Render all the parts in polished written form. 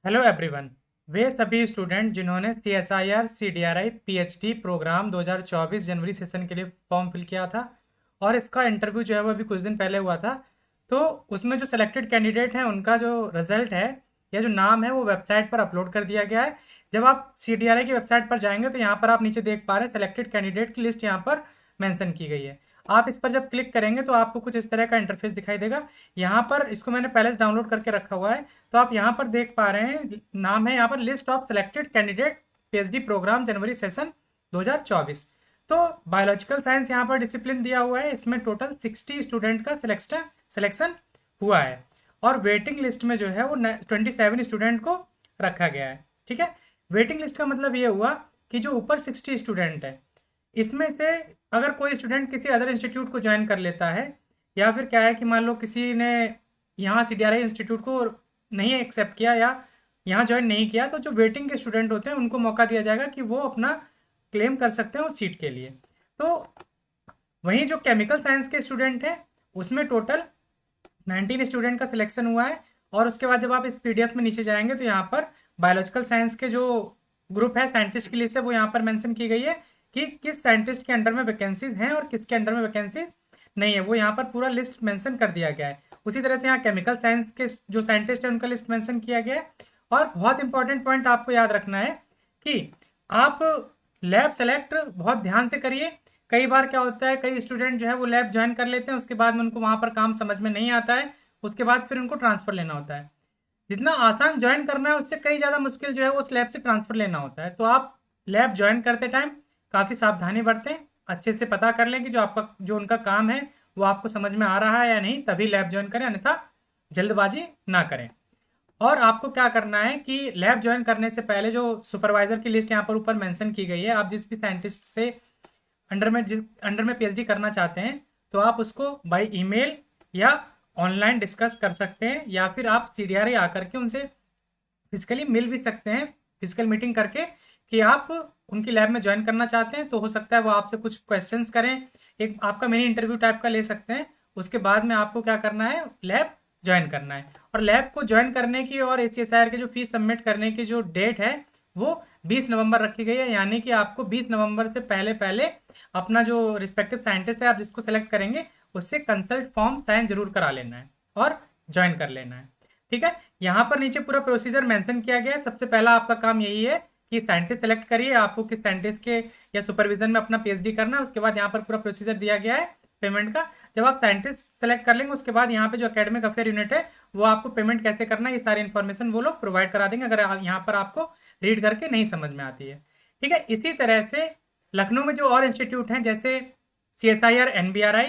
Hello everyone. वे सभी student जिन्होंने CSIR CDRI PhD programme 2024 जनवरी session के लिए फॉर्म फिल किया था और इसका इंटरव्यू जो है वो अभी कुछ दिन पहले हुआ था। तो उसमें जो सेलेक्टेड कैंडिडेट हैं उनका जो रिजल्ट है या जो नाम है वो वेबसाइट पर अपलोड कर दिया गया है। जब आप CDRI की वेबसाइट पर जाएंगे तो यहाँ पर आप नीचे देख पा रहे हैं सेलेक्टेड कैंडिडेट की लिस्ट यहाँ पर मेंशन की गई है। आप इस पर जब क्लिक करेंगे तो आपको कुछ इस तरह का इंटरफेस दिखाई देगा। यहाँ पर इसको मैंने पहले से डाउनलोड करके रखा हुआ है। तो आप यहाँ पर देख पा रहे हैं नाम है यहाँ पर list of selected candidate PhD programme जनवरी सेशन 2024। तो बायोलॉजिकल साइंस यहाँ पर डिसिप्लिन दिया हुआ है। इसमें टोटल 60 स्टूडेंट का सिलेक्शन हुआ है और वेटिंग लिस्ट में जो है वो 27 स्टूडेंट को रखा गया है। ठीक है, वेटिंग लिस्ट का मतलब ये हुआ कि जो ऊपर 60 स्टूडेंट है इसमें से अगर कोई स्टूडेंट किसी अदर इंस्टीट्यूट को ज्वाइन कर लेता है या फिर क्या है कि मान लो किसी ने यहाँ CDRI इंस्टीट्यूट को नहीं एक्सेप्ट किया या यहाँ ज्वाइन नहीं किया, तो जो वेटिंग के स्टूडेंट होते हैं उनको मौका दिया जाएगा कि वो अपना क्लेम कर सकते हैं उस सीट के लिए। तो वहीं जो केमिकल साइंस के स्टूडेंट हैं उसमें टोटल 19 स्टूडेंट का सिलेक्शन हुआ है। और उसके बाद जब आप इस PDF में नीचे जाएंगे तो यहाँ पर बायोलॉजिकल साइंस के जो ग्रुप है साइंटिस्ट की लिस्ट है वो यहाँ पर मेंशन की गई है कि किस साइंटिस्ट के अंडर में वैकेंसीज हैं और किसके अंडर में वैकेंसीज नहीं है, वो यहाँ पर पूरा लिस्ट मेंशन कर दिया गया है। उसी तरह से यहाँ केमिकल साइंस के जो साइंटिस्ट है उनका लिस्ट मेंशन किया गया है। और बहुत इंपॉर्टेंट पॉइंट आपको याद रखना है कि आप लैब सेलेक्ट बहुत ध्यान से करिए। कई बार क्या होता है, कई स्टूडेंट जो है वो लैब ज्वाइन कर लेते हैं, उसके बाद में उनको वहाँ पर काम समझ में नहीं आता है, उसके बाद फिर उनको ट्रांसफर लेना होता है। जितना आसान ज्वाइन करना है उससे कई ज़्यादा मुश्किल जो है वो उस लैब से ट्रांसफर लेना होता है। तो आप लैब ज्वाइन करते टाइम काफ़ी सावधानी बरतें, अच्छे से पता कर लें कि जो उनका काम है वो आपको समझ में आ रहा है या नहीं, तभी लैब ज्वाइन करें, अन्यथा जल्दबाजी ना करें। और आपको क्या करना है कि लैब ज्वाइन करने से पहले जो सुपरवाइजर की लिस्ट यहाँ पर ऊपर मेंशन की गई है, आप जिस भी साइंटिस्ट से अंडर में PhD करना चाहते हैं तो आप उसको बाय ईमेल या ऑनलाइन डिस्कस कर सकते हैं, या फिर आप CDRI आकर के उनसे फिजिकली मिल भी सकते हैं, फिजिकल मीटिंग करके कि आप उनकी लैब में ज्वाइन करना चाहते हैं। तो हो सकता है वो आपसे कुछ क्वेश्चंस करें, एक आपका मिनी इंटरव्यू टाइप का ले सकते हैं। उसके बाद में आपको क्या करना है, लैब ज्वाइन करना है। और लैब को ज्वाइन करने की और ACSIR के जो फीस सबमिट करने की जो डेट है वो 20 नवंबर रखी गई है। यानी कि आपको 20 नवंबर से पहले पहले अपना जो रिस्पेक्टिव साइंटिस्ट है आप जिसको सेलेक्ट करेंगे उससे कंसल्ट फॉर्म साइन जरूर करा लेना है और ज्वाइन कर लेना है। ठीक है, यहाँ पर नीचे पूरा प्रोसीजर मेंशन किया गया है। सबसे पहला आपका काम यही है कि साइंटिस्ट सेलेक्ट करिए, आपको किस साइंटिस्ट के या सुपरविजन में अपना PhD करना है। उसके बाद यहाँ पर पूरा प्रोसीजर दिया गया है पेमेंट का। जब आप साइंटिस्ट सेलेक्ट कर लेंगे उसके बाद यहाँ पे जो एकेडमिक अफेयर यूनिट है वो आपको पेमेंट कैसे करना है ये सारी इन्फॉर्मेशन वो लोग प्रोवाइड करा देंगे, अगर यहाँ पर आपको रीड करके नहीं समझ में आती है। ठीक है, इसी तरह से लखनऊ में जो और इंस्टीट्यूट हैं जैसे CSIR NBRI,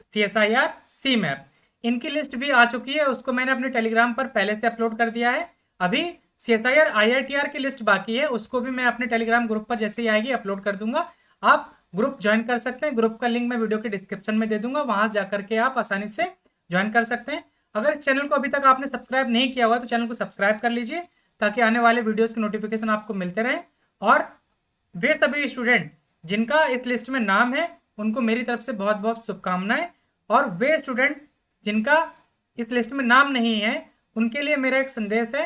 CSIR CMAP, इनकी लिस्ट भी आ चुकी है। उसको मैंने अपने टेलीग्राम पर पहले से अपलोड कर दिया है। अभी CSIR IITR की लिस्ट बाकी है, उसको भी मैं अपने टेलीग्राम ग्रुप पर जैसे ही आएगी अपलोड कर दूंगा। आप ग्रुप ज्वाइन कर सकते हैं, ग्रुप का लिंक मैं वीडियो के डिस्क्रिप्शन में दे दूंगा, वहां से जाकर के आप आसानी से ज्वाइन कर सकते हैं। अगर इस चैनल को अभी तक आपने सब्सक्राइब नहीं किया हुआ तो चैनल को सब्सक्राइब कर लीजिए ताकि आने वाले वीडियोस की नोटिफिकेशन आपको मिलते रहे। और वे सभी स्टूडेंट जिनका इस लिस्ट में नाम है उनको मेरी तरफ से बहुत बहुत शुभकामनाएं। और वे स्टूडेंट जिनका इस लिस्ट में नाम नहीं है उनके लिए मेरा एक संदेश है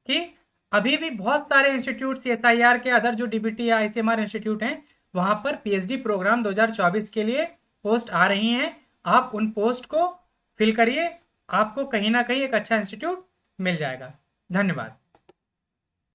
कि अभी भी बहुत सारे इंस्टीट्यूट CSIR के अदर जो DBT या ICMR इंस्टीट्यूट हैं वहां पर PhD प्रोग्राम 2024 के लिए पोस्ट आ रही हैं। आप उन पोस्ट को फिल करिए, आपको कहीं ना कहीं एक अच्छा इंस्टीट्यूट मिल जाएगा। धन्यवाद।